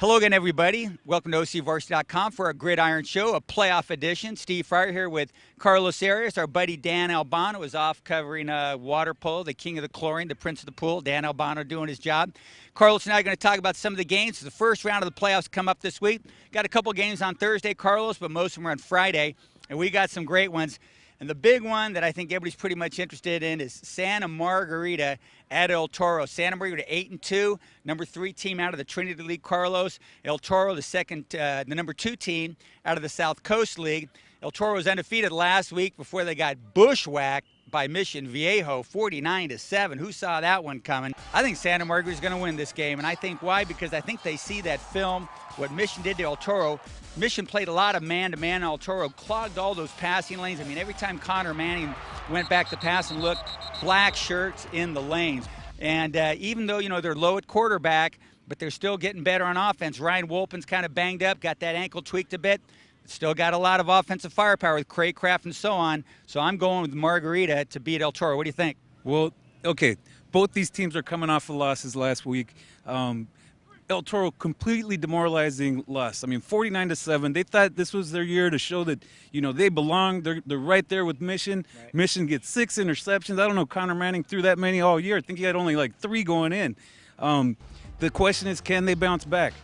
Hello again, everybody. Welcome to OCVarsity.com for our Gridiron Show, a playoff edition. Steve Fryer here with Carlos Arias. Our buddy Dan Albano is off covering water polo, the king of the chlorine, the prince of the pool. Dan Albano doing his job. Carlos and I are going to talk about some of the games. The first round of the playoffs come up this week. Got a couple games on Thursday, Carlos, but most of them are on Friday, and we got some great ones. And the big one that I think everybody's pretty much interested in is Santa Margarita at El Toro. Santa Margarita 8-2, number 3 team out of the Trinity League, Carlos. El Toro, the number 2 team out of the South Coast League. El Toro was undefeated last week before they got bushwhacked by Mission Viejo, 49-7. Who saw that one coming? I think Santa Margarita is going to win this game, and I think why? Because I think they see that film, what Mission did to El Toro. Mission played a lot of man-to-man. El Toro clogged all those passing lanes. I mean, every time Connor Manning went back to pass and looked, black shirts in the lanes. And even though, they're low at quarterback, but they're still getting better on offense. Ryan Wolpen's kind of banged up, got that ankle tweaked a bit. Still got a lot of offensive firepower with Craycraft and so on. So I'm going with Margarita to beat El Toro. What do you think? Well, okay, both these teams are coming off of losses last week. El Toro completely demoralizing loss. I mean, 49-7. They thought this was their year to show that, they belong. They're right there with Mission. Right. Mission gets 6 interceptions. I don't know, Connor Manning threw that many all year. I think he had only like 3 going in. The question is, can they bounce back?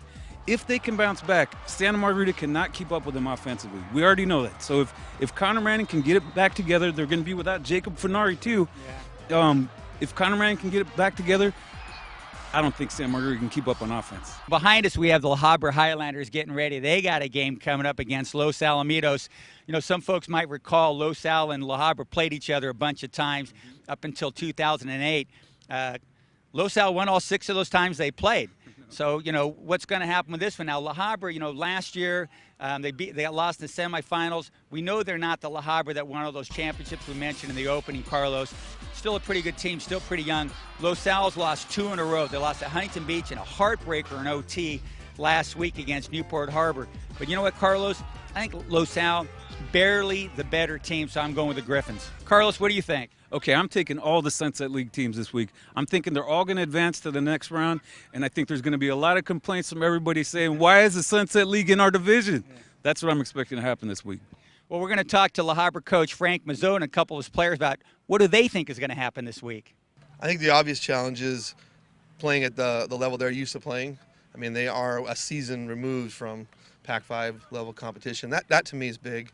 If they can bounce back, Santa Margarita cannot keep up with them offensively. We already know that. So if Connor Manning can get it back together, they're going to be without Jacob Finari too. Yeah. If Connor Manning can get it back together, I don't think Santa Margarita can keep up on offense. Behind us, we have the Habra Highlanders getting ready. They got a game coming up against Los Alamitos. Some folks might recall Los Al and La Habra played each other a bunch of times up until 2008. Los Al won all 6 of those times they played. So, what's going to happen with this one? Now, La Habra, last year they got lost in the semifinals. We know they're not the La Habra that won all those championships we mentioned in the opening, Carlos. Still a pretty good team, still pretty young. Los Al's lost 2 in a row. They lost at Huntington Beach and a heartbreaker in OT last week against Newport Harbor. But you know what, Carlos? I think Los Al, barely the better team, so I'm going with the Griffins. Carlos, what do you think? Okay, I'm taking all the Sunset League teams this week. I'm thinking they're all going to advance to the next round, and I think there's going to be a lot of complaints from everybody saying, why is the Sunset League in our division? Yeah. That's what I'm expecting to happen this week. Well, we're going to talk to La Habra coach Frank Mazzone and a couple of his players about what do they think is going to happen this week. I think the obvious challenge is playing at the level they're used to playing. I mean, they are a season removed from Pac-5 level competition. That to me is big.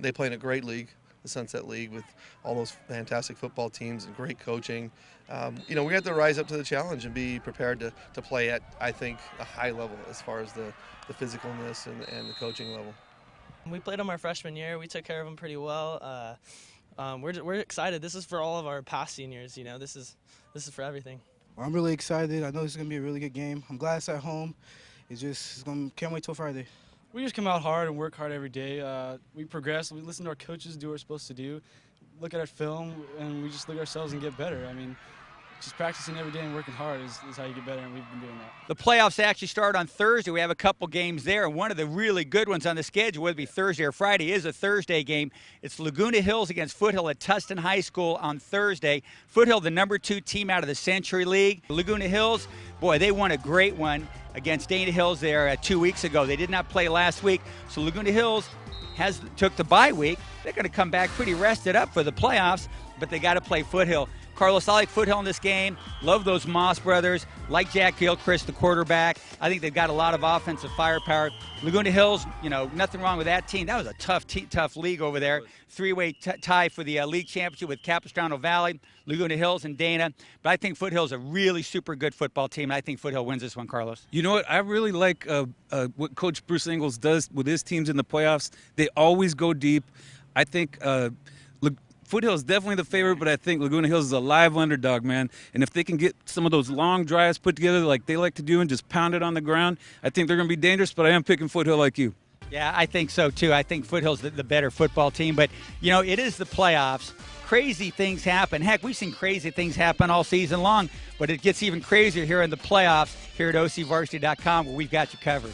They play in a great league, the Sunset League, with all those fantastic football teams and great coaching. We have to rise up to the challenge and be prepared to play at, I think, a high level as far as the physicalness and the coaching level. We played them our freshman year. We took care of them pretty well. We're excited. This is for all of our past seniors. This is for everything. Well, I'm really excited. I know this is gonna be a really good game. I'm glad it's at home. Can't wait till Friday. We just come out hard and work hard every day. We progress. We listen to our coaches, do what we're supposed to do, look at our film, and we just look at ourselves and get better. I mean, just practicing every day and working hard is how you get better, and we've been doing that. The playoffs actually start on Thursday. We have a couple games there, and one of the really good ones on the schedule, whether it be Thursday or Friday, is a Thursday game. It's Laguna Hills against Foothill at Tustin High School on Thursday. Foothill, the number 2 team out of the Century League. Laguna Hills, boy, they won a great one against Dana Hills there 2 weeks ago. They did not play last week, so Laguna Hills took the bye week. They're going to come back pretty rested up for the playoffs, but they got to play Foothill. Carlos, I like Foothill in this game. Love those Moss brothers. Like Jack Gilchrist, the quarterback. I think they've got a lot of offensive firepower. Laguna Hills, nothing wrong with that team. That was a tough league over there. 3-way tie for the league championship with Capistrano Valley, Laguna Hills, and Dana. But I think Foothill's a really super good football team. I think Foothill wins this one, Carlos. You know what? I really like what Coach Bruce Ingles does with his teams in the playoffs. They always go deep. I think Foothill is definitely the favorite, but I think Laguna Hills is a live underdog, man. And if they can get some of those long drives put together like they like to do and just pound it on the ground, I think they're going to be dangerous, but I am picking Foothill like you. Yeah, I think so, too. I think Foothill's the better football team. But, it is the playoffs. Crazy things happen. Heck, we've seen crazy things happen all season long, but it gets even crazier here in the playoffs here at OCVarsity.com, where we've got you covered.